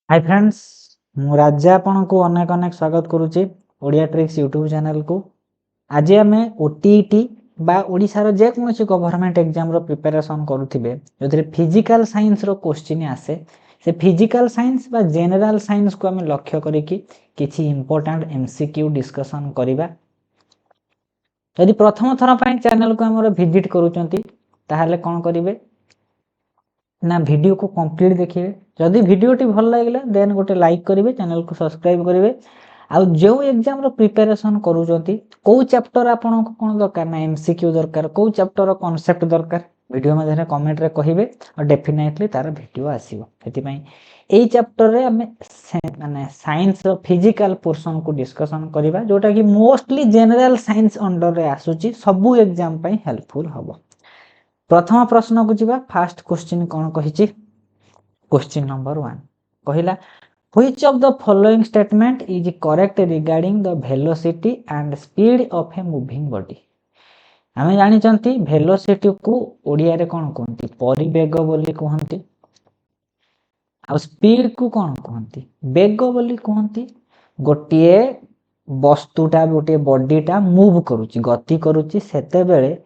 Hi friends मु राजा आपन को अनेक अनेक स्वागत करुच्ची ओडिया ट्रिक्स यूट्यूब चैनल को। आज आम ओटीईटी बा ओडिशार जेकोसी गवर्नमेंट एग्जाम रो प्रिपरेशन करुथिबे जो फिजिकल साइंस रो क्वेश्चन आसे से फिजिकल साइंस बा जनरल साइंस को आम लक्ष्य करिकी किछि इंपोर्टेंट एमसीक्यू डिस्कशन करिबा। यदि प्रथम थर पई चैनल को हमर विजिट करूचंती ताहाले कोन करिवे ना वीडियो को कंप्लीट देखिए। जदि वीडियोटी भल लगे देन गोटे लाइक करेंगे, चैनल को सब्सक्राइब करेंगे। आउ जो एग्जाम रो प्रिपरेशन करूचंती को चैप्टर आपन को कोन दरकार ना एमसीक्यू दरकार, को चैप्टर रो कांसेप्ट दरकार वीडियो मध्ये कमेंट रे कहिबे और डेफिनेटली तार वीडियो आसीबो। सेति पई एई चैप्टर रे हमें माने साइंस रो फिजिकल पोर्शन को डिस्कशन करिबा जोटा कि मोस्टली जनरल साइंस अंडर रे आसुची, सबु एग्जाम पई हेल्पफुल हबो। प्रथम प्रश्न को जीवा। फास्ट क्वेश्चन कौन कहिछि क्वेश्चन नंबर 1 कहिला which of the following statement is correct regarding the velocity and speed of a moving body. आमे जानि चंती वेलोसिटी को ओडिया रे कोन कहंती परिवेग बोली कहंती आ स्पीड को कोन कहंती वेग बोली कहंती। गोटिए वस्तुटा गोटे बॉडीटा मूव करूची गति करूची सेते बेले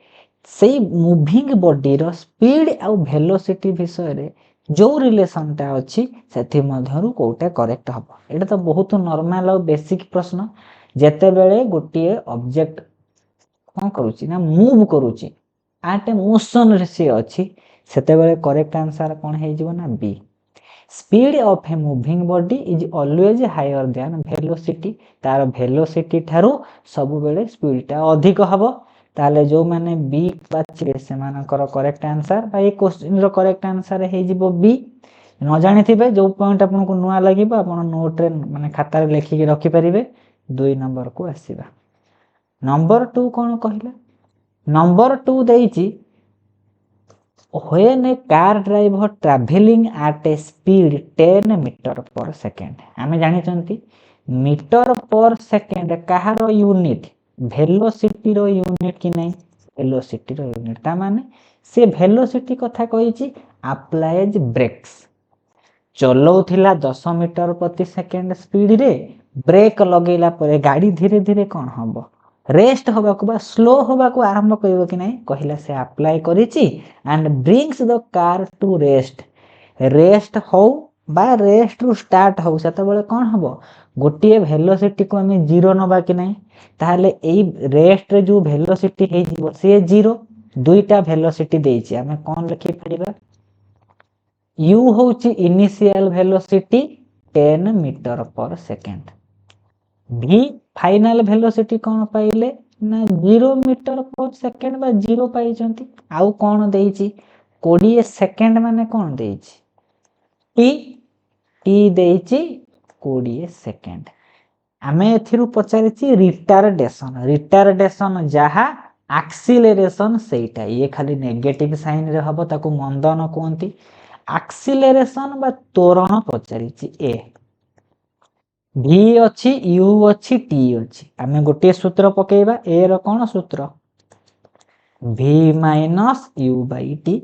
से मूविंग बॉडी रो स्पीड आउ वेलोसिटी विषय रे जो रिलेशन टा अछि सेथि मध्यरु कोटा करेक्ट हबो। एटा तो बहुत नॉर्मल और बेसिक प्रश्न। जेते बेले गोटिए ऑब्जेक्ट कोन करूची ना मूव करूची आटे मोशन रे से अछि सेते बेले करेक्ट आंसर कोन हे जिवो ना बी। Speed of a moving body is always higher than velocity. तार वेलोसिटी थारु सब बेले स्पीड टा अधिक हबो। ताले जो माने बी बाछिबे से मानकर करेक्ट आंसर बा ए क्वेश्चन रो करेक्ट आंसर हे जिवो बी। न जानि थिबे जो पॉइंट आपन को नुआ लागिबो आपन नोट रे माने खाता रे लिखि के रखि परिबे। 2 नंबर को आसीबा। नंबर 2 कोन कहिला नंबर 2 देइची when a car driver traveling at a speed 10 metre per second. आमे जानि चंती मीटर पर सेकेंड कहारो यूनिट वेलोसिटी रो यूनिट कि नहीं वेलोसिटी रो यूनिट ता माने से वेलोसिटी कथा कहिची अप्लाइज ब्रेक्स चलौथिला 10 मीटर प्रति सेकेंड स्पीड रे ब्रेक लगेला परे गाड़ी धीरे धीरे कोन हबो रेस्ट होबा को बा स्लो होबा को आरंभ करिवो कि नहीं कहिला से अप्लाई करिची and brings the car to rest. Rest हो बा रेस्ट रु स्टार्ट हो सेते बेले कोन हबो गोटिए वेलोसिटी को हमें 0 नबा कि नहीं ताहले एई रेस्ट रे जो वेलोसिटी हे जिवो से 0 दुईटा वेलोसिटी देइची हमें कोन लिखि परिबा u होची initial velocity 10 metre per second v final velocity कोन पाइले ना 0 मीटर पर सेकेंड बा 0 पाई चंती आउ कोन देइची 20 सेकेंड माने कोन देइची t देइची 20 सेकेंड। आमे एथिरु पचारिची रिटार्डेशन जहा एक्सीलरेशन सेटा ये खाली नेगेटिव साइन रे हबो ताको मंदन कहंती। एक्सीलरेशन बा त्वरण पचारिची ए v अछि u अछि t अछि आमे गोटे सूत्र पकेइबा ए रो कोन सूत्र v minus u by t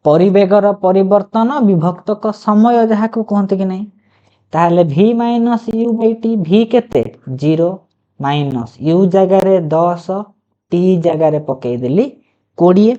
परिवेगर परिवर्तन विभक्तक समय जहा को कहंती कि नहीं ताहले v minus u by t v केते 0 माइनस u जगह रे 10 t जगह रे पकेइ देली 20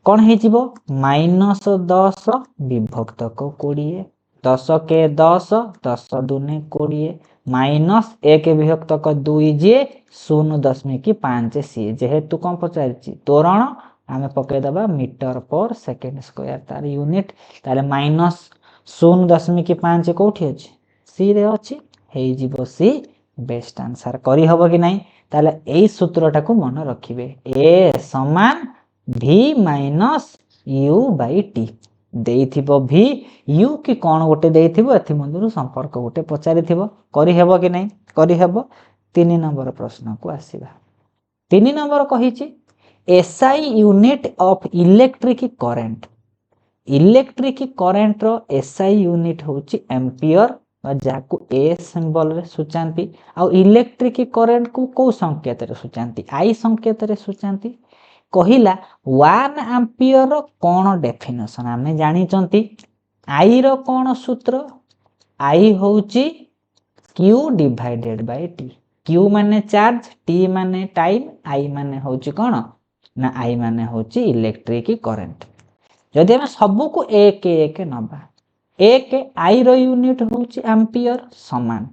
कोन हे जिवो माइनस 10 विभक्तक 20 10 के 10 10 दुने 20 माइनस 1 विभक्तक 2 जे 0.5 सी जेहेतु कोन पचारिची त्वरण आमे पकेइ दबा मीटर पर सेकेंड स्क्वायर तार यूनिट ताले माइनस 0.5 कोठी अछि सी रे अछि हे जिवो सी बेस्ट आंसर करी हबो कि नहीं ताले एई सूत्रटा को मन रखिबे ए समान v minus u by t देइथिबो v u कि कोन गोटे देइथिबो एथि मधुर संपर्क गोटे पचारि थिबो करी हेबो कि नहीं करी हेबो। 3 नंबर प्रश्न को आसीबा। 3 नंबर कहिची SI unit of electric current. Electric current रो SI यूनिट होची एम्पियर जाको ए सिंबल रे सूचांती आ इलेक्ट्रिक करंट को संकेत रे सूचांती आई संकेत रे सूचांती। कहिला 1 एम्पियर रो कोन डेफिनेशन आमे जानि चंती आई रो कोन सूत्र आई होउची Q divided by T. Q माने चार्ज, टी माने टाइम, आई माने होउची कौन ना आई माने होउची इलेक्ट्रिक करंट। जदि हम सबू को एक एक नबा, एक आई रो यूनिट होउची एम्पियर समान,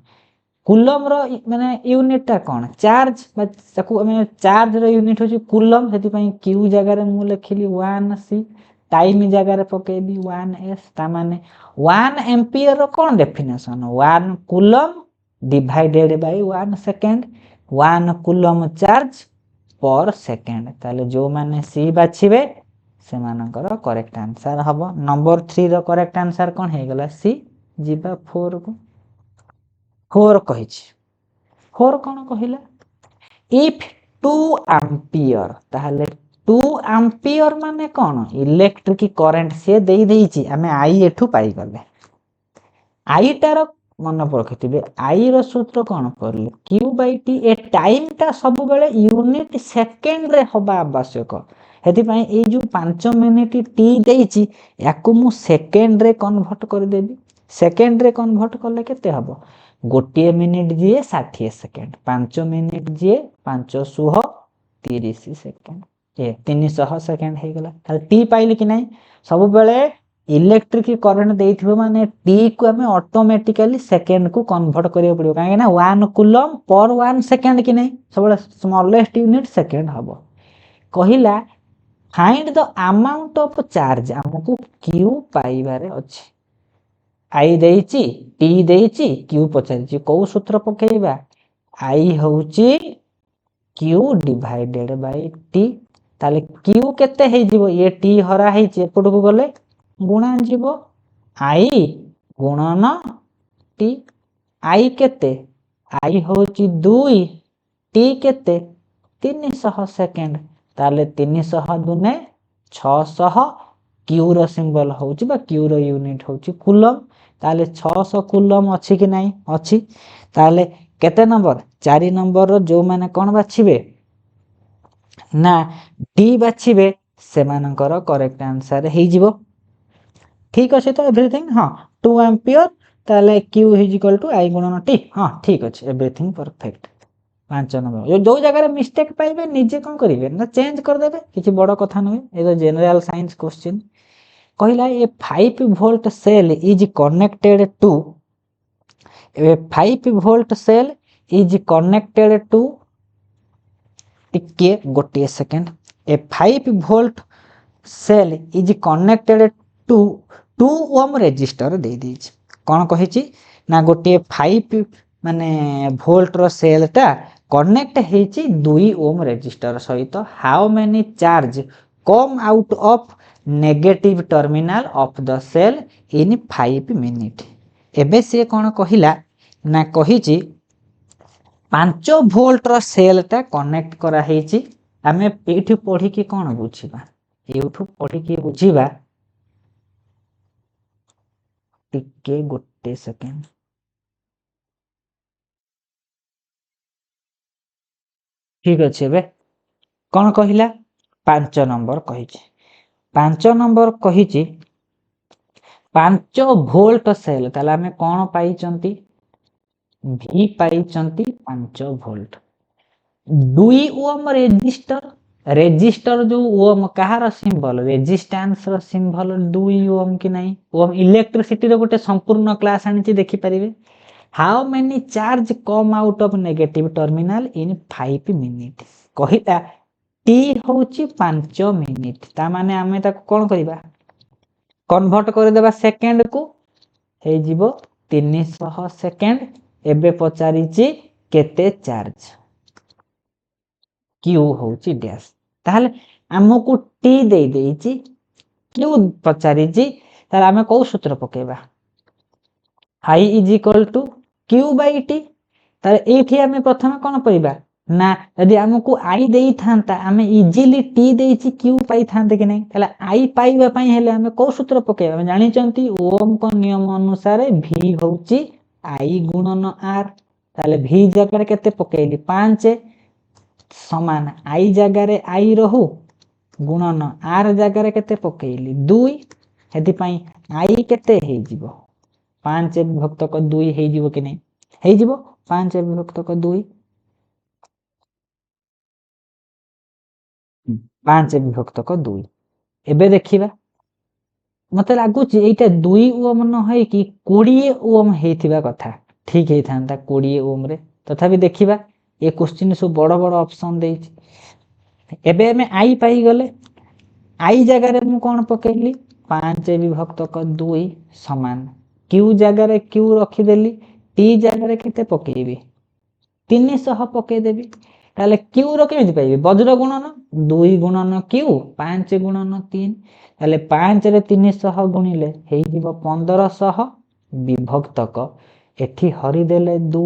कूलम रो माने यूनिट टा कौन चार्ज, ताकू हम चार्ज रो यूनिट होउची कूलम, सेति पई क्यू जगह रे मु लिखिली 1c, टाइम जगह रे पकेबी 1s, ता माने 1 एम्पियर रो कौन definition 1 coulomb divided by 1 second, 1 coulomb charge पर सेकंड। ताले जो माने सी बाछिबे से मानकर करेक्ट आंसर हबो। नंबर 3 रो करेक्ट आंसर कौन हे गला सी। जिबा 4 को 4 कहिछि 4 कौन कहिला इफ 2 एम्पियर, ताहले 2 एम्पियर माने कौन इलेक्ट्रिक करंट से देई देइछि, आमे आई एठू पाई गले। आई टार मन रखिथिबे आई रो सूत्र कौन पड़ले Q by T. A time टा सब बेले यूनिट सेकंड रे होबा आवश्यक, हेति पई ए जो 5 मिनिट टी देइछि याकू मु सेकंड रे कन्वर्ट कर देबी। सेकंड रे कन्वर्ट करले केते हबो, गोटे मिनिट जिए 60 सेकंड, 5 मिनिट जिए 530 सेकंड, ए 300 सेकंड हे गला। ताले टी पाइले कि नै, सब बेले इलेक्ट्रिक करंट देइथिबो माने टी को हमें ऑटोमेटिकली सेकंड को कन्वर्ट करियो पड़ियो, काहे ना 1 कूलम पर 1 सेकंड कि नै, सब स्मॉलेस्ट यूनिट सेकंड हबो। कहिला find the amount of charge, हमको क्यू पाइबारे अछि। आई देइछि, टी देइछि, क्यू पचारिछि, को सूत्र पकेइबा आई होउछि क्यू डिवाइडेड बाय टी। ताले क्यू केते हे जिवो, ये टी हरा हेछि एपट को गले गुणा जीवो आई गुणन टी। आई केते आई होची 2, टी केते 300 सेकंड, ताले 300 दुने 600, क्यू रो सिंबल होची बा क्यू रो यूनिट होची कूलम, ताले 600 कूलम अछि कि नाही अछि। ताले केते नंबर 4 नंबर रो जो माने कोन बाछिबे ना डी बाछिबे, से मानकर करेक्ट आंसर हे जिवो। ठीक अच्छे तो एवरीथिंग हाँ 2 एम्पियर, ताले क्यू इज इक्वल टू आई गुणन टी, हाँ ठीक अच्छे एवरीथिंग परफेक्ट। 5 नंबर जो जगह मिस्टेक पाइबे निजे कौन करेंगे ना चेंज कर देबे, किछि बड़ कथा नुहे, ये जनरल साइंस क्वेश्चन। कहला a 5 volt cell is connected to, a 5 volt cell is connected to, टिके गोटे second, a 5 volt cell is connected to 2 ohm resistor दे दीजिए। कौन कहिछि ना गोटे 5 माने वोल्ट रो सेल टा कनेक्ट हेछि 2 ओम रेजिस्टर सहित। How many charge come out of negative terminal of the cell in 5 minute. एबे से कौन कहिला ना कहिछि 5 वोल्ट रो सेल टा कनेक्ट करा हेछि। आमे एठु पढी के कौन बुझिबा, एठु पढी के बुझिबा टिके गोटे सेकंड। ठीक अच्छे एबे कौन कहिला 5 नंबर कहिछि, 5 नंबर कहिछि 5 वोल्ट सेल, ताले हमें कौन पाइचंती भी पाइचंती 5 वोल्ट। 2 ओम रेजिस्टर, रेजिस्टर जो ओम कहार सिंबल रेजिस्टेंस रो सिंबल 2 ओम कि नहीं, ओम इलेक्ट्रिसिटी रो गोटे संपूर्ण क्लास आनिछि देखि परिबे। How many charge come out of negative terminal in 5 minute. कहिता टी होउछि 5 मिनिट, ता माने आमे ताको कोन करिबा कन्वर्ट कर देबा सेकंड को, हे जिवो 300 सेकंड। एबे पचारिछि केते चार्ज, क्यू होउछि डैश, ताहले हमकु टी दे देइछि, क्यू पचारिछि, ताहले आमे को सूत्र पकेबा I is equal to Q by T. ताहले एठी आमे प्रथम कोन परिबा ना यदि हमकु आई देई थांता आमे इजीली टी देइछि क्यू पाई थांते कि नहीं, ताहले आई पाइबा पई हेले आमे को सूत्र पकेबा, आमे जानि चंती ओम को नियम अनुसार v होउछि आई गुणन आर। ताहले v जगह केते पकेइली 5 समान आई जगह रे आई रहू गुणन आर जगह रे केते पकेइली 2, हेति पई आई केते हे जिवो 5 विभक्तक 2 ହେଇଯିବ କି ନାହିଁ ହେଇଯିବ 5 विभक्तक 2 5 विभक्तक 2 ଏବେ ଦେଖିବା मते लागुची एटा 2 ओम न है कि 20 ओम हेइथिबा कथा ठीक हेइथांता 20 ओम रे तथापि देखिबा ए क्वेश्चन सो बड़ बड़ ऑप्शन देइछि एबे हमें आई पाई गले आई जगह रे मु कोन पकेली 5 विभक्तक 2 समान क्यू जगह रे क्यू रखी देली टी जगह रे केते पकेइबी 300 पके देबी ताले क्यू रो केमिति पाइबी वज्र गुणन 2 गुणन क्यू 5 गुणन 3 ताले 5 रे 300 गुणिले हेइ जीवो 1500 विभक्तक एठी हरि देले 2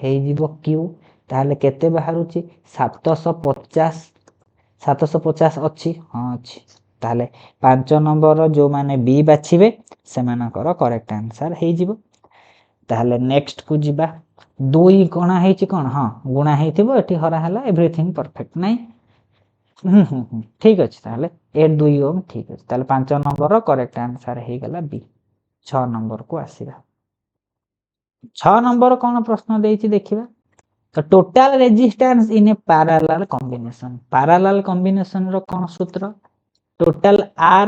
हेइ जीवो क्यू ताले केते बाहरुची 750 750 अछि हां अछि ताले 5 नंबर जो माने बी बाछिबे सेमानकर करेक्ट आंसर हेइ जीवो ताले नेक्स्ट को जिबा 2 कोना हेछि कोन हां गुणा हेथिबो एठी हरा हला एवरीथिंग परफेक्ट नै ठीक अछि ताले 8 2 ओम ठीक अछि ताले 5 नंबर करेक्ट आंसर हे गला बी 6 नंबर को आसीबा 6 नंबर कोन प्रश्न देइछि देखिबा तो total resistance in a parallel combination रो कोन सूत्र टोटल आर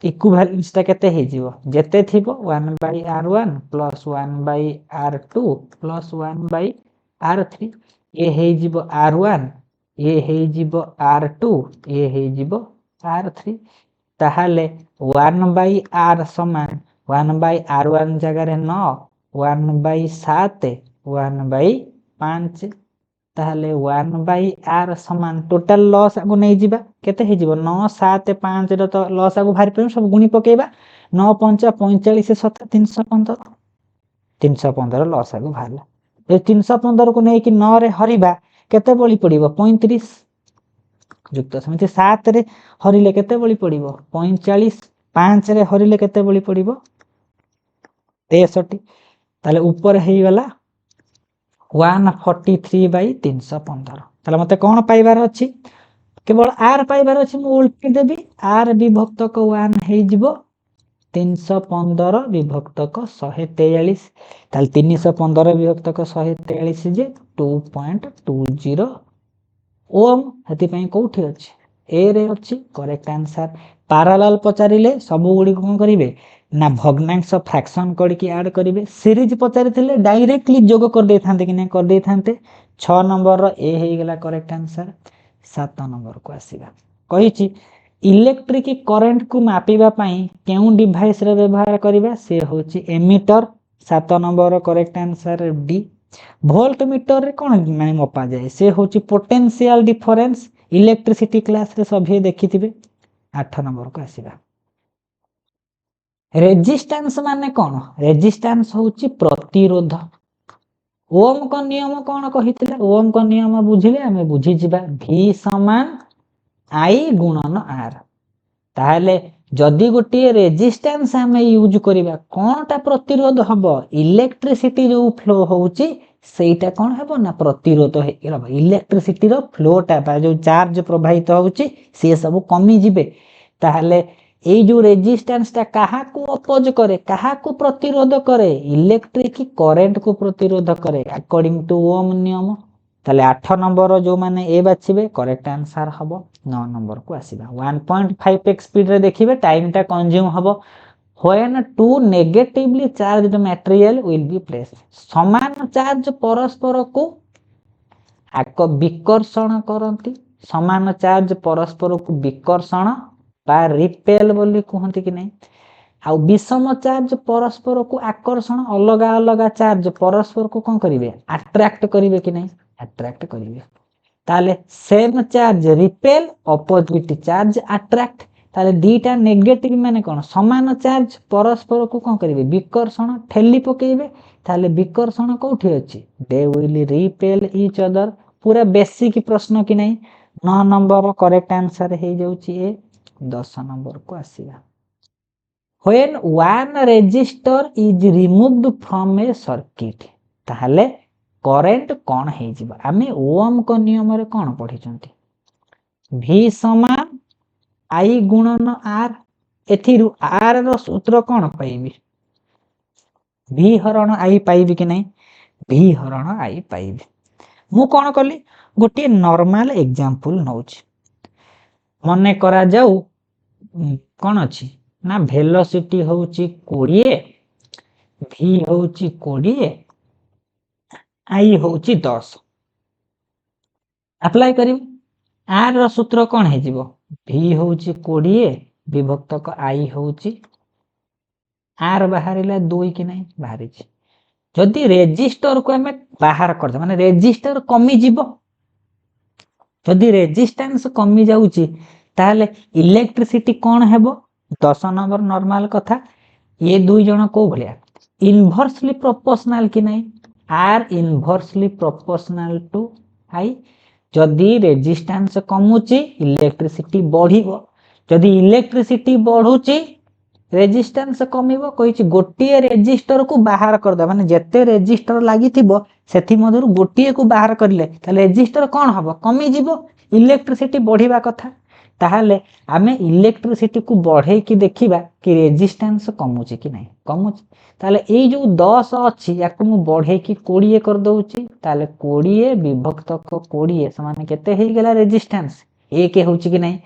इक्विवेलेंस ता केते हे जीवो जेते थिबो 1/r1 + 1/r2 + 1/r3 ए हे जीवो r1 ए हे जीवो r2 ए हे जीवो r3 ताहाले 1/r समान 1/r1 जगह रे 9 1/7 1/5 ताहाले 1/r समान टोटल लॉस आगु नै जिबा केते हे जिवो 9 7 5 रो तो लॉस आगु भारी पे सब गुणी पकेबा 9 5 45 7 315 315 लॉस आगु भाला ए 315 को नै कि 9 रे हरिबा केते बळी पडिबो 35 युक्त समिति 7 रे हरिले केते बळी पडिबो 45 5 रे हरिले केते बळी पडिबो 63 ताले ऊपर हेइ गला 143/315 ताले मते कोन पाइबार अछि केवल r पाइबार अछि मु उल्टी देबी r विभक्तक 1 हेइ जिवो 315 विभक्तक 143 ताले 315 विभक्तक 143 जे 2.20 ओम हति पई कोठी अछि ए रे अछि करेक्ट आंसर पैरेलल पचारिले सबु गुडी कोन करिवे ना भग्नांश फ्रैक्शन करके ऐड करिवे सीरीज पचारि थिले डायरेक्टली जोग कर दे थांते कि नै कर दे थांते 6 नंबर रो ए हेइ गेला करेक्ट आंसर 7 नंबर को आसीबा कहिछि इलेक्ट्रिक करंट को मापिबा पई केउ डिवाइस रे व्यवहार करिबा से होछि एमीटर 7 नंबर रो correct answer D voltmeter रे कोन माने मपा जाय से होछि पोटेंशियल डिफरेंस इलेक्ट्रिसिटी क्लास रे सभे देखिथिबे 8 नंबर को आसीबा रेजिस्टेंस माने कोन रेजिस्टेंस होछि प्रतिरोध ओम को नियम कोन कहितले ओम को नियम बुझिले हमें बुझि जिबा v समान i गुणन r ताहले जदि गोटे रेजिस्टेंस हमें यूज करिबा कोनटा प्रतिरोध हबो इलेक्ट्रिसिटी जो फ्लो होउची सेटा कोन हबो ना प्रतिरोध हेबो इलेक्ट्रिसिटी रो फ्लोटा बा जो चार्ज प्रवाहित होउची से सब कमी जिबे ताहले ए जो रेजिस्टेंस ता कहा को अपोज करे कहा को प्रतिरोध करे इलेक्ट्रिक करंट को प्रतिरोध करे अकॉर्डिंग टू ओम नियम ताले 8 नंबर जो माने ए बाछिबे करेक्ट आंसर हबो 9 नंबर को आसीबा 1.5x स्पीड रे देखिबे टाइम ता कंज्यूम हबो when two negatively charged material will be placed समान चार्ज परस्पर को आक विकर्षण करंती समान चार्ज परस्पर को विकर्षण बा रिपेल बोली कहंती कि नै आ विषम चार्ज परस्पर को आकर्षण अलगा अलगा चार्ज परस्पर को कोन करिवे अट्रैक्ट करिवे कि नै अट्रैक्ट करिवे ताले same charge repel opposite charge attract ताले दीटा नेगेटिव माने कोन समान चार्ज परस्पर को कोन करिवे विकर्षण ठेली पकेइबे ताले विकर्षण कोठी अछि they will repel each other पूरा बेसिक प्रश्न कि नै 9 नंबर करेक्ट आंसर हे जाउची ए 10 नंबर को आसीबा when one resistor is removed from a circuit ताहले करंट कोन हे जिबा आमे ओम को नियम रे कोन पढि चंती v समान i गुणन r एथिरु r रो सूत्र कोन पाइबी v हरण i पाइबी कि नहीं v हरण i पाइबी मु कौन कली गोटे नॉर्मल एग्जांपल नौछि मने करा जाऊ कौन अछि ना वेलोसिटी होउची 20 v होउची 20 i होउची 10 अप्लाई करी r रो सूत्र कौन है जीवो v होउची 20 विभक्तक i होउची r बाहरिला 2 कि नहीं बाहरी छी जदि रेजिस्टर को हमें बाहर कर दे माने रेजिस्टर कमी जीवो जदि रेजिस्टेंस कमी जाउची ताले इलेक्ट्रिसिटी कौन हेबो 10 नंबर नॉर्मल कथा ये दुई जन को भलिया इनवर्सली प्रोपोर्शनल कि नहीं आर इनवर्सली प्रोपोर्शनल टू आई जदि रेजिस्टेंस कमुची इलेक्ट्रिसिटी बढ़िबो जदि इलेक्ट्रिसिटी बढ़ुची रेजिस्टेंस कमिबो कहिछि गोटिए रेजिस्टर को बाहर कर दे माने जते रेजिस्टर लागि थिबो सेथि मधुर गोटिए को बाहर करले ताले रेजिस्टर कोन हबो कमी जीवो इलेक्ट्रिसिटी बढ़िबा कथा ताहाले आमे इलेक्ट्रिसिटी को बढ़े कि देखिबा कि रेजिस्टेंस कमुची कि नहीं कमुची ताले ए जो 10 अछि याकु मु बढ़े कि 20 कर दउची ताले 20 विभक्त को 20 समान केते हे गेला रेजिस्टेंस एक होउची कि नहीं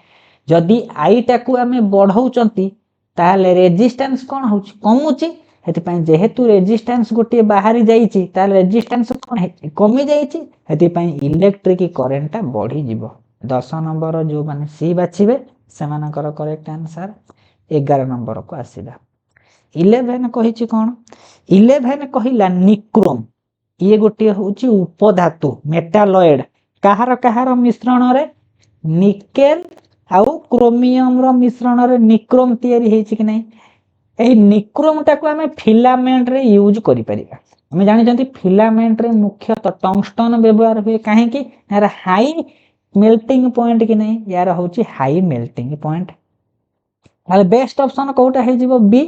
जदि आई टाकू आमे बढ़ौचंती ताले रेजिस्टेंस कोन होउची कमुची हेति पई जेहेतु रेजिस्टेंस गोटे बाहरी जाईची ताले रेजिस्टेंस कोन है कमी जाईची हेति पई इलेक्ट्रिक करंट बढ़ी जीवो 10 नंबर जो माने सी बाछिबे सेमानकर करेक्ट आंसर 11 नंबर को आसीबा 11 कहिछि कोन 11 कहिला निक्रोम ये गोटे होउची उपधातु मेटालॉइड कहार मिश्रण रे निकेल आउ क्रोमियम रो मिश्रण रे निक्रोम तयारी हेछि कि नहीं ए निक्रोम टाको हमें फिलामेंट रे यूज करि परिबा हमें जानि जंती फिलामेंट रे मुख्यतः टंगस्टन व्यवहार हुए काहे कि यार हाई मेल्टिंग पॉइंट कि नहीं यार होउची हाई मेल्टिंग पॉइंट ताले बेस्ट ऑप्शन कोटा हे जीवो बी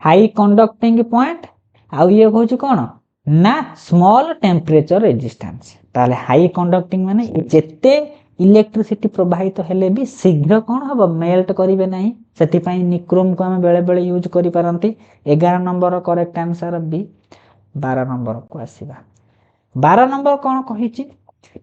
हाई कंडक्टिंग पॉइंट आउ ये होउची कोन ना स्मॉल टेम्परेचर रेजिस्टेंस ताले हाई कंडक्टिंग माने जेते इलेक्ट्रिसिटी प्रवाहित हेले भी शीघ्र कोन हबो मेल्ट करिवे नहीं सेति पई निक्रोम को हम बेले बेले यूज करि पारंती 11 number correct answer B 12 number को आसीबा 12 नंबर कोन कहिछि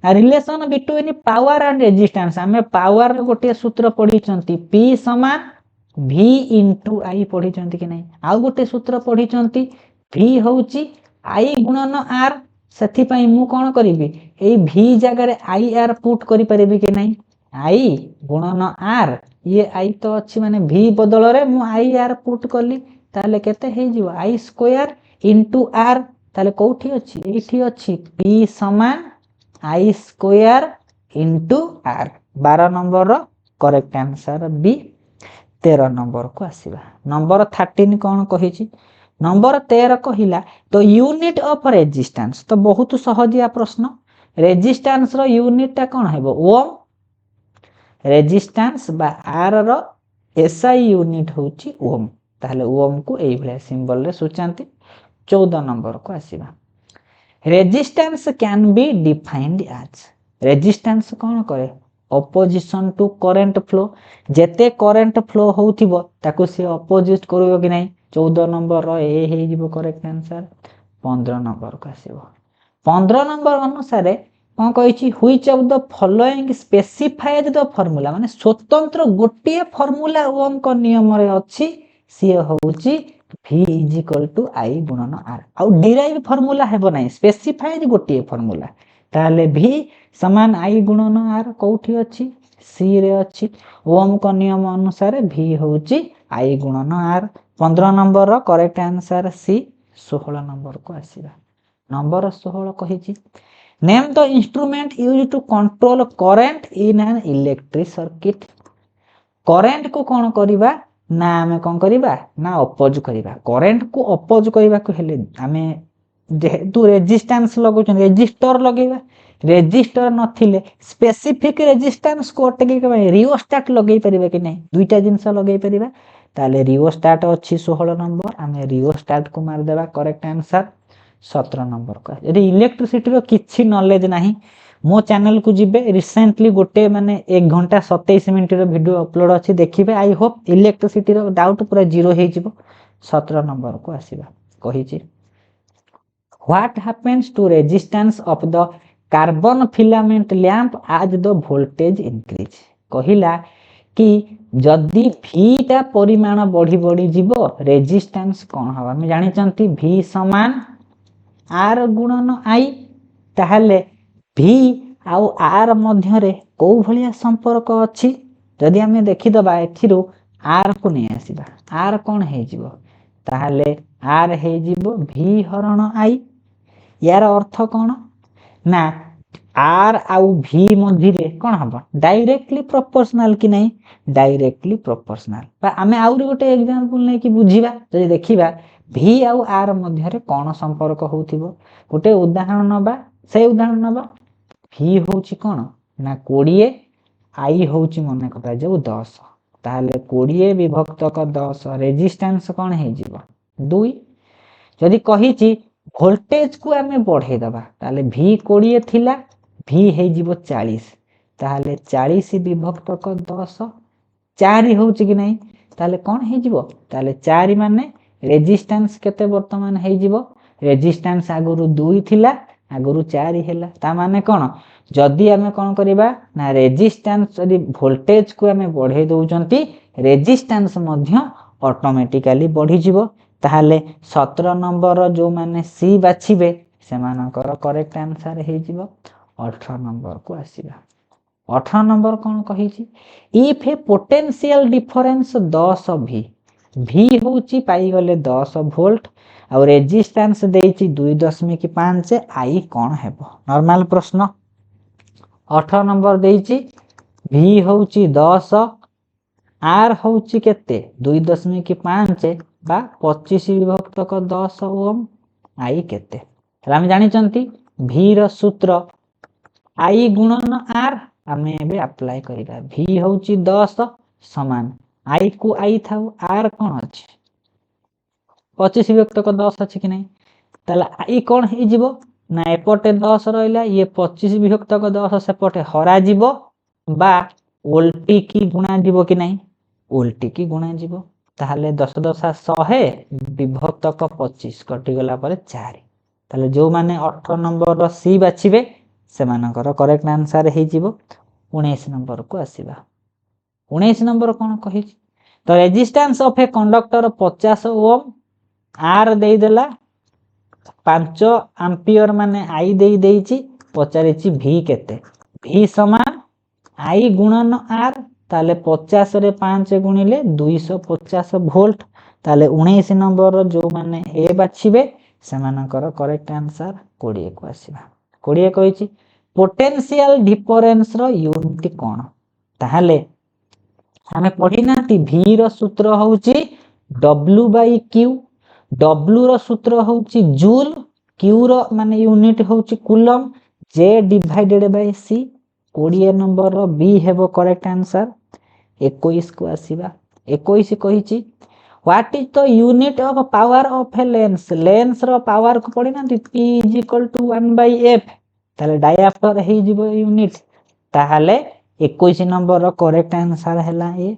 relation between power and resistance हमें पावर गोटे सूत्र पढ़ी चंती P समान V into I पढ़ी चंती कि नहीं आउ गोटे सूत्र पढ़ी चंती V होउची I गुणन R सेथि पई मु कोन करिवि ए V जगह रे IR पुट करि परिबि कि नहीं I गुणन R ये I तो अछि माने V बदल रे मु IR पुट करली ताले केते हे जिवो I स्क्वायर into R ताले कोठी अछि एठी अछि P समान I square into R 12 number रो करेक्ट आंसर बी 13 नंबर को आसीबा नंबर 13 कोन कहिछि नंबर 13 कहिला तो यूनिट ऑफ रेजिस्टेंस तो बहुत सहजिया प्रश्न रेजिस्टेंस रो यूनिट ता कोन हेबो ओम रेजिस्टेंस बा आर रो एसआई यूनिट होची ओम ताहले ओम को एई भले सिंबल रे सूचांती 14 नंबर को आसीबा resistance can be defined as resistance कोन करे ऑपोजिशन टू करंट फ्लो जेते करंट फ्लो होउथिबो ताको से ऑपोजिट करबो कि नहीं 14 नंबर रो ए हे जिवो करेक्ट आंसर 15 नंबर को आसीबो 15 नंबर अनुसार कोन कहिछि which of the following specifies the formula माने स्वतंत्र गोटे फार्मूला ओम को नियम रे अछि से होउछि V is equal to I गुणन R आउ डिराइव फार्मूला हेबो नहीं स्पेसिफाइज गोटे फार्मूला ताले V समान I गुणन R कोठी अछि C रे अछि ओम को नियम अनुसार V होउची I गुणन R 15 नंबर रो करेक्ट आंसर C 16 नंबर को आसीबा नंबर 16 कहिछि name the instrument used to control current in an electric circuit current को कोन करिबा ना हमें कोन करिबा ना अपोज करिबा करंट को अपोज करिबा को हेले हमें जेहेतु रेजिस्टेंस लगोचन रेजिस्टर लगेबा रेजिस्टर नथिले स्पेसिफिक रेजिस्टेंस को अटके के रियोस्टेट लगेई परिबा कि नहीं दुईटा जिंस लगेई परिबा ताले रियोस्टेट अछि 16 नंबर हमें रियोस्टेट को मार देबा करेक्ट आंसर 17 नंबर का यदि इलेक्ट्रिसिटी रो किछि नॉलेज नाही मो चैनल को जिबे रिसेंटली गोटे माने 1 घंटा 27 मिनिट रो वीडियो अपलोड अछि देखिबे आई होप इलेक्ट्रिसिटी रो डाउट पूरा जीरो हे जिवो 17 नंबर को आसीबा कहिछि what happens to resistance of the carbon filament lamp as the voltage increase कहिला कि जदि V टा परिमाण बढ़ी बढ़ी जीवो रेजिस्टेंस कौन हवा हम जानिचंती V समान R गुणन I ताहले V आउ R मध्यरे को भलिया संपर्क अछि जदि हमें देखि दबा एथिरु R को नै आसीबा R कोन हे जीवो ताहले R हे जीवो V हरण I यार अर्थ कोन ना R आउ V मध्यरे कोन हबो डायरेक्टली प्रोपोर्शनल कि नै डायरेक्टली प्रोपोर्शनल बा आमे आउरी गोटे एग्जांपल नै कि बुझीबा जदि देखिबा V आउ R मध्यरे कोन संपर्क होउथिबो गोटे उदाहरण नबा से उदाहरण नबा V होउची कोन ना 20 I होउची मने करा जाऊ 10 ताहले 20 विभक्तक 10 रेजिस्टेंस कोन हे जीवो 2 जदि कहिची वोल्टेज को आमे बढ़े दबा ताहले V 20 थिला V हे जीवो 40 ताहले 40 विभक्तक 10 4 होउची कि नै ताहले कोन हे जीवो ताहले 4 माने रेजिस्टेंस केते वर्तमान हे जीवो रेजिस्टेंस आगुरु 2 थिला आगुरु 4 हेला ता माने कोन जदि आमे कोन करिबा ना रेजिस्टेंस जदि वोल्टेज को आमे बढ़े दउचंती रेजिस्टेंस मध्य ऑटोमेटिकली बढ़ी जीवो ताहले 17 नंबर जो माने सी बाछिबे से मानकर करेक्ट आंसर हे जीवो 18 नंबर को आसीबा 18 नंबर कोन कहिछि if a potential difference 10 V होउची पाई गले 10 वोल्ट और रेजिस्टेंस देइची 2.5 I कोन हेबो नॉर्मल प्रश्न 18 नंबर देइची V होउची 10 R होउची केते 2.5 बा 25 विभक्तक 10 ओम I केते हम जानि चंती V रो सूत्र I गुणन R आमे एबे अप्लाई करिबा V होउची 10 समान I को I थाउ R कोन अछि 25 विभक्तक 10 अछि कि नै ताला I कोन हे जीवो ना एपटे 10 रहइला ये 25 विभक्तक 10 सेपटे हरा जीवो बा उल्टी की गुणा जीवो कि नै उल्टी की गुणा जीवो ताहले 10 10 100 विभक्तक 25 कटि गला परे 4 ताहले जो माने 18 नंबर रो सी बाछिबे से मानकर करेक्ट आंसर हे जीवो 19 नंबर को आसीबा 19 नंबर कोन कहि तो resistance of a conductor 50 ohm R देई देला 5 एम्पियर माने I देई देइची पचारिची V केते V समान I गुणन R ताले 50 रे 5 गुणिले 250 वोल्ट ताले 19 नंबर जो माने ए बाछिबे से मानकर करेक्ट आंसर 20 को आसीबा 20 कहिची पोटेंशियल डिफरेंस रो यूनिट कोन ताहले हमें पढ़िनाती V रो सूत्र होउची W/Q W रो सूत्र होउची जूल Q रो माने यूनिट होउची coulomb J divided by C 20 number रो B हेबो करेक्ट आंसर 21 को आसीबा 21 कहिची what is the unit of power of a lens lens रो पावर को पढ़िनाती P = 1/f ताले डायाफ्टर हे जीवो यूनिट ताहले 21 नंबर रो करेक्ट आंसर हैला ए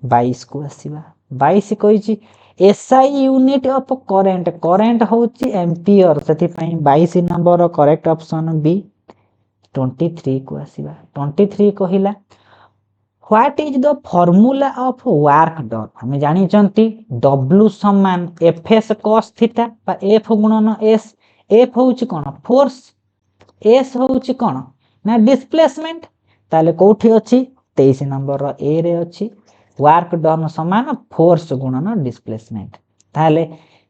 22 को आसीबा 22 कहिची SI unit of current current होची एम्पियर सेति पई 22 नंबर रो करेक्ट ऑप्शन बी 23 को आसीबा 23 कहिला what is the formula of work done हम जानि चंती W समान Fs cos थीटा बा F गुणन S F होची कोन फोर्स S होची कोन ना डिस्प्लेसमेंट ताले कोठी अछि 23 नंबर रो ए रे अछि वर्क डन समान फोर्स गुणन डिस्प्लेसमेंट ताले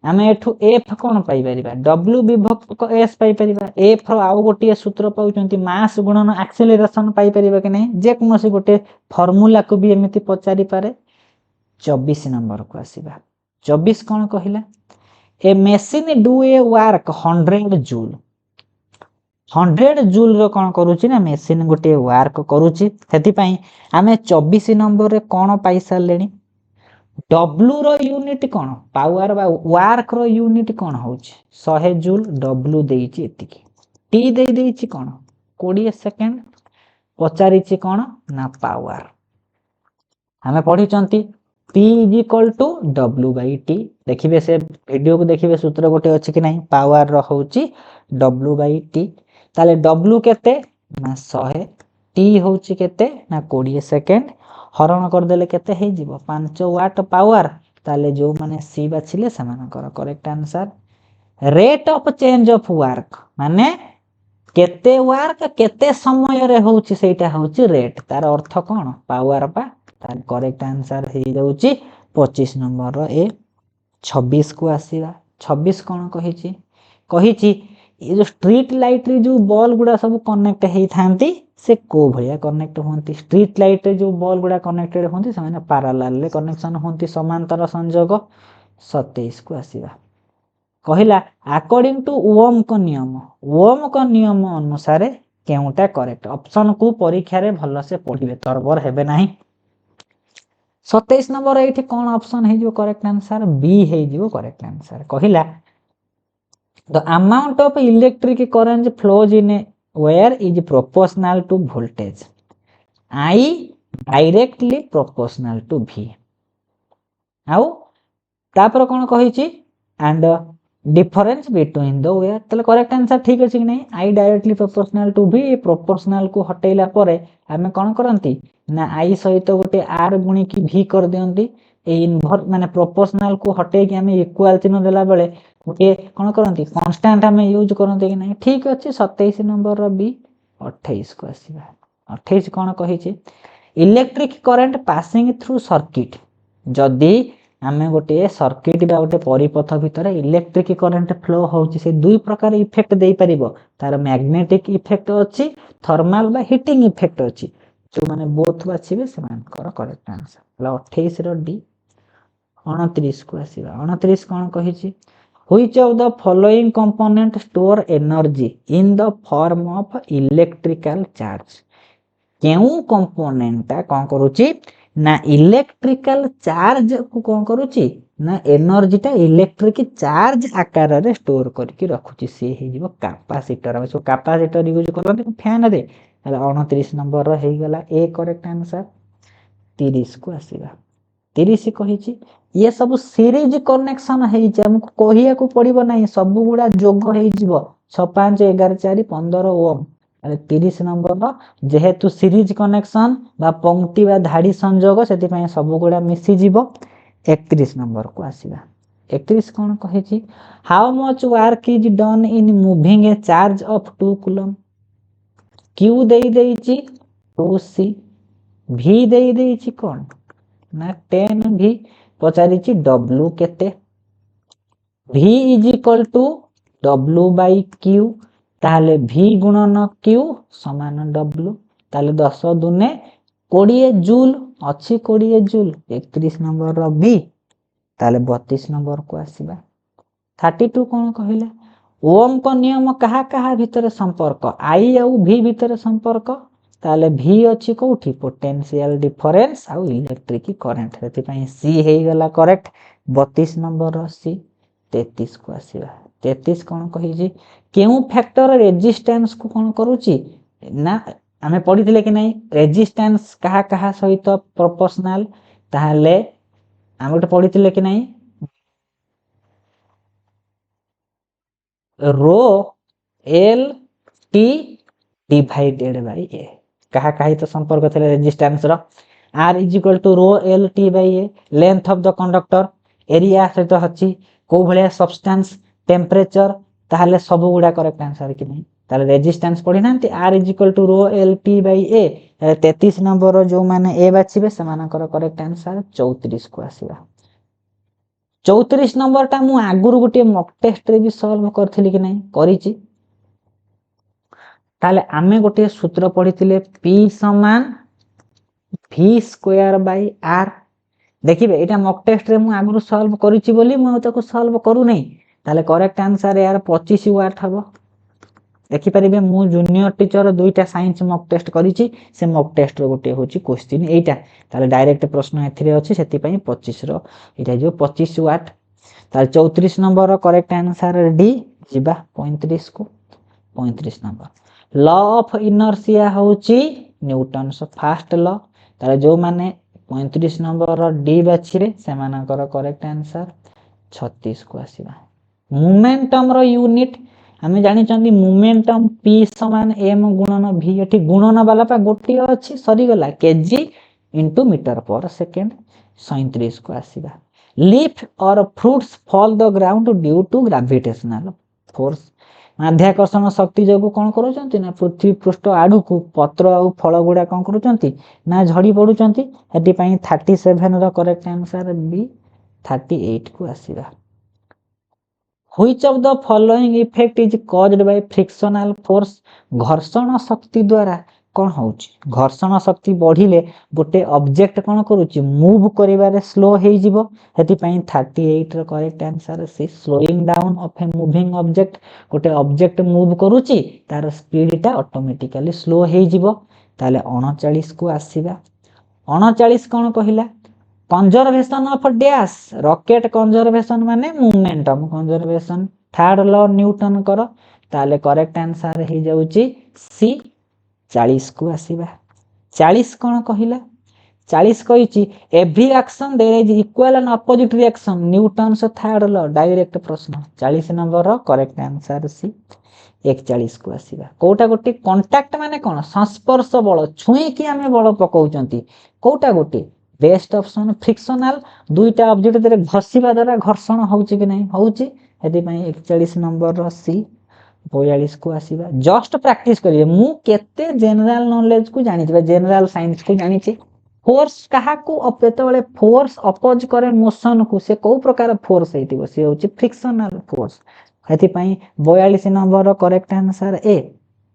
आमे एठु F कोन पाई परिबा W विभक्त को S पाई परिबा F रो आउ गोटिए सूत्र पाउचंती मास गुणन एक्सेलरेशन पाई परिबा कि नै जे कोनोसी गोटे फार्मूला को भी एमिति पचारि पारे 24 नंबर को आसीबा 24 कोन कहिला a machine do a work 100 joule 100 joule रो कोन करूची ना मशीन गोटे वर्क करूची सेति पई आमे 24 नंबर रे कोन पाई सालेनी W रो यूनिट कोन पावर बा वर्क रो यूनिट कोन होची 100 जूल W देइची एतिकी T देई देइची कोन 20 सेकंड पचारिची कोन ना पावर हमें पढ़ी चंती P is equal to W by T देखिए से वीडियो को देखिए सूत्र गोटे अच्छी कि नहीं पावर रोचे W बाई टी ताले W केते ना 100 टी होची केते ना 20 सेकेंड हरण करदेले केते हे जीवो 5 वाट पावर ताले जो माने सी बाछिले समानकर correct answer rate of change of work माने केते वर्क केते समय रे होची सेटा होची रेट तार अर्थ कोन पावर पा तार करेक्ट आंसर हे जाउची 25 नंबर रो ए 26 को आसीबा 26 कोन कहिची कहिची ये जो स्ट्रीट लाइट रे जो बॉल गुडा सब कनेक्ट हेई थांती से को भलिया कनेक्ट होंती स्ट्रीट लाइट रे जो बॉल गुडा कनेक्टेड होंती से माने पैरेलल ले कनेक्शन होंती समांतर संयोग 27 को आसीबा कहिला अकॉर्डिंग टू ओम को नियम अनुसार केउटा करेक्ट ऑप्शन को परीक्षा रे भलो से पढिबे तरबर हेबे नाही 27 नंबर एठी कोन ऑप्शन हे जो करेक्ट आंसर बी हे जो करेक्ट आंसर कहिला the amount of electric current flows in a wire is proportional to voltage I directly proportional to V आउ तापर कोन कहिची and difference between the wire तले करेक्ट आंसर ठीक अछि कि नहीं I directly proportional to V proportional को हटेला परे हमें कोन करंती ना I सहित गोटे R गुणी की V कर दियंती ए इनवर्स माने प्रोपोर्शनल को हटे कि हमें इक्वल चिन्ह देला बेले गोटे कोन करंती कांस्टेंट हमें यूज करंती कि नहीं ठीक अछि 27 नंबर रो बी 28 को आसीबा 28 कोन कहिछि electric current passing through circuit जदी हमें गोटे सर्किट बा गोटे परिपथ भितर इलेक्ट्रिक करंट फ्लो होउची से दुई प्रकार इफेक्ट देई परिबो तार मैग्नेटिक इफेक्ट अछि थर्मल बा हीटिंग इफेक्ट अछि जो माने बोथ बाछिबे से मान करेक्ट आंसर 28 रो डी 29 को आसीबा 29 कोन कहिछि which of the following component store energy in the form of electrical charge केउ कंपोनेंट ता कोन करूची ना इलेक्ट्रिकल चार्ज को कोन करूची ना एनर्जी ता इलेक्ट्रिक चार्ज आकार रे स्टोर करके रखुची से हे जीवो कैपेसिटर हम सो कैपेसिटर यूज करते फैन रे 29 नंबर रो हे गला ए करेक्ट आंसर 30 को आसीबा 30 कहिची ये सब सीरीज कनेक्शन हे जे हमको कहिया को पड़िबो नाही सब गुडा जोग हे जीवो 6 5 11 4 15 ओम 30 नंबर रो जेहेतु सीरीज कनेक्शन बा पंक्ति बा धाड़ी संयोग सेति पय सब गुडा मिसी जीवो 31 नंबर को आसीबा 31 कोन कहिची how much work is done in moving a charge of 2 coulomb Q देई देइची 2c v देई देइची कोन ना 10 v पचारिची w केते v is equal to w by q ताले v गुणन q समान w ताले 10 दुने 20 जूल अछि 20 जूल 31 नंबर रो b ताले 32 नंबर को आसीबा 32 कोन कहिला ओम को नियम कहा कहा भीतर संपर्क I और V भीतर संपर्क ताले V अछि कोठी पोटेंशियल डिफरेंस आ इलेक्ट्रिक करंट सेति पई C हे गला करेक्ट 32 नंबर रो C 33 को आसीबा 33 कोन कहि जी केउ फैक्टर रेजिस्टेंस को कोन करूची ना हमें पढिथिले कि नहीं रेजिस्टेंस कहा कहा सहित प्रोपोर्शनल ताले हम गोटे पढिथिले कि नहीं rho L T divided by A कहा कहा तो संपर्क थे रेजिस्टेंस रो R is equal to rho L T by A length of the conductor area सहित हची को भलिया सब्सटेंस टेम्परेचर ताले सब गुडा करेक्ट आंसर कि नहीं ताले रेजिस्टेंस पढी नांती R is equal to rho L T by A 33 number जो माने ए बाछिबे समानकर करेक्ट आंसर 34 को आसीबा 34 नंबर टा मु आगुरु गोटे मॉक टेस्ट रे भी सॉल्व करथिली कि नहीं करिची ताले आमे गोटे सूत्र पढिथिले p समान v square by r देखिबे Etah mock test रे मु आगुरु सॉल्व करिची बोली मु ताको सॉल्व करू नहीं ताले करेक्ट आंसर यार 25 वाट हबो देखि परिबे मु जूनियर टीचर दुईटा साइंस मॉक टेस्ट करिची से मॉक टेस्ट रो गोटे होची क्वेश्चन एटा ताले डायरेक्ट प्रश्न एथिरे अछि सेति पई 25 रो एटा जो 25 वाट ताले 34 नंबर रो करेक्ट आंसर डी जिबा 35 को 35 नंबर लॉ ऑफ इनर्शिया होची न्यूटन सो फर्स्ट लॉ ताले जो माने 35 नंबर डी बाछिरे सेमानकर करेक्ट आंसर 36 को आसीबा मोमेंटम रो यूनिट आमे जानि चंदी मोमेंटम p समान m गुणन v एठी गुणन वाला पा गोटी अछि सरी गला KG into metre per second 37 को आसीबा leaf or fruits fall the ground due to gravitational force माध्याकर्षण शक्ति जोगु कोन करूचंती ना पृथ्वी पृष्ठ आडू को पत्र आ फल गुडा कोन करूचंती ना झड़ी पडुचंती एटी पई 37 रो करेक्ट आंसर बी 38 को आसीबा which of the following effect is caused by frictional force घर्षण शक्ति द्वारा कोन होउची घर्षण शक्ति बढ़िले गोटे ऑब्जेक्ट कोन करूची मूव करिवारे स्लो हेई जिवो हेति पई 38 रो correct answer C slowing down of a moving object गोटे ऑब्जेक्ट मूव करूची तार स्पीड ता ऑटोमेटिकली स्लो हेई जिवो ताले 39 को आसीबा 39 कोन कहिला conservation of dash rocket conservation माने momentum conservation third law Newton करो ताले करेक्ट आंसर हे जाउची सी 40 को आसीबा 40 कोन कहिला 40 कहिची every action there is equal and opposite reaction Newton's third law direct प्रश्न 40 नंबर रो करेक्ट आंसर सी 41 को आसीबा कोटा गोटी कांटेक्ट माने कोन संस्पर्श बल छुई कि हमें बल पकाउचंती कोटा गोटी बेस्ट ऑप्शन फ्रिक्शनल दुईटा ऑब्जेक्ट दरे घसीबा द्वारा घर्षण होउची कि नहीं होउची हेति पई 41 नंबर रो सी 42 को आसीबा जस्ट प्रैक्टिस करिए मु केते जनरल नॉलेज को जानि छै जनरल साइंस को जानि छै फोर्स कहा को अपेते वाले फोर्स अपोज करे मोशन को से को प्रकार फोर्स हेतिबो से होउची फ्रिक्शनल फोर्स हेति पई 42 नंबर रो करेक्ट आंसर ए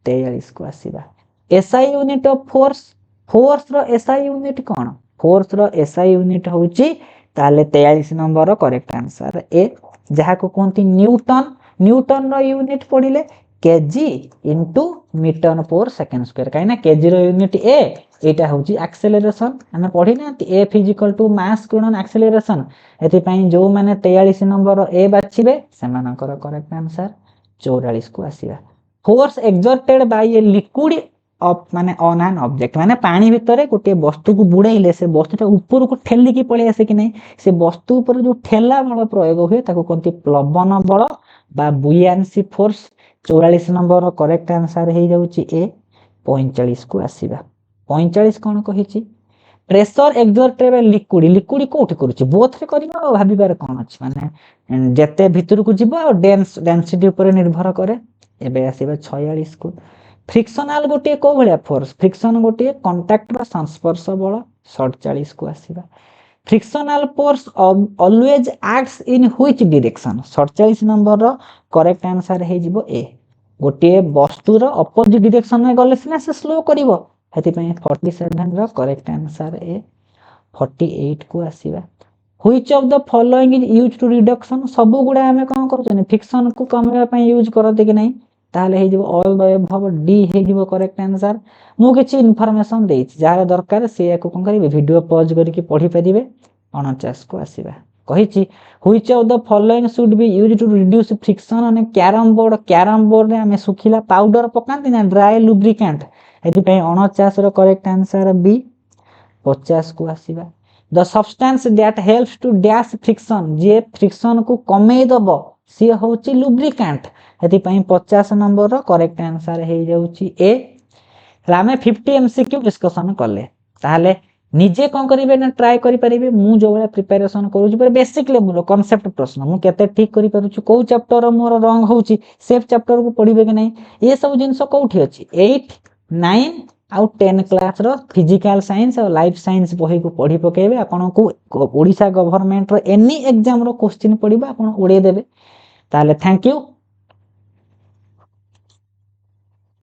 43 को आसीबा SI unit of force force रो एसआई यूनिट कोन फोर्स रो एसआई यूनिट होउची ताले 43 नंबर रो करेक्ट आंसर ए जहा को कोंती न्यूटन न्यूटन रो यूनिट पडिले KG into metre per second square काइना केजी रो यूनिट ए एटा होउची एक्सेलरेशन हमें पढी ना F इक्वल टू मास गुणन एक्सेलरेशन एति पई जो माने 43 नंबर रो ए बाछिबे सेमानकर करेक्ट आंसर 44 को आसीबा force exerted by a liquid of माने ऑन एन ऑब्जेक्ट माने पानी भितरे गोटे वस्तु को बुड़ाइले से वस्तुटा ऊपर को ठेली की पळे आसे कि नहीं से वस्तु ऊपर जो ठेला बल प्रयोग हुए ताको कोनती प्लवन बल बा बुयांसी फोर्स 44 नंबर रो करेक्ट आंसर हे जाउची ए 45 को आसीबा 45 कोन कहिची pressure exerted by liquid liquid कोठी करूची बोथ रे करिबा भाबिबार कोन अछि माने जते भीतर को जिवो और डेंसिटी ऊपर निर्भर करे एबे आसीबा 46 को फ्रिक्शनल गोटे को भलिया फोर्स फ्रिक्शन गोटे कांटेक्ट बा संस्पर्श बल 47 को आसीबा frictional force always acts in which direction 47 number रो करेक्ट आंसर हे जिवो ए गोटे वस्तु रो अपोजिट डायरेक्शन में गले सिना से स्लो करिवो हेति पई 47 रो करेक्ट आंसर ए 48 को आसीबा which of the following is used to reduction सब गुडा हमें कोन करछन फ्रिक्शन को कमेबा पई यूज करते कि नहीं ताले हे जिवो ऑल द एबव डी हे जिवो करेक्ट आंसर मु किछि इन्फॉर्मेशन देइ जार दरकार से को कोन करिवे वीडियो पॉज करके पढी परिबे 49 को आसीबा कहिछि which of the following should be used to reduce friction on a carrom board रे हमें सुखिला पाउडर पकांती ना ड्राई लुब्रिकेंट एति पई 49 रो करेक्ट आंसर बी 50 को आसीबा the substance that helps to dash friction जे फ्रिक्शन को कमे दबो से होची लुब्रिकेंट हेति पई 50 नंबर रो करेक्ट आंसर हे जाउची ए रामे 50 एमसीक्यू डिस्कशन करले ताले निजे कोन करिवे ना ट्राई करि परिबे मु जो वाला प्रिपरेशन करू छी पर बेसिक लेवल कांसेप्ट प्रश्न मु केते ठीक करि पारु छी को चैप्टर मोर रंग होउची सेफ चैप्टर को पढिबे कि नहीं ये सब जिंस कोठी अछि 8 9 आउ 10 क्लास रो फिजिकल साइंस और लाइफ साइंस बही को पढी पकेबे आपन को ओडिसा गवर्नमेंट रो एनी एग्जाम रो क्वेश्चन पढिबा आपन उडे देबे ताले थैंक यू।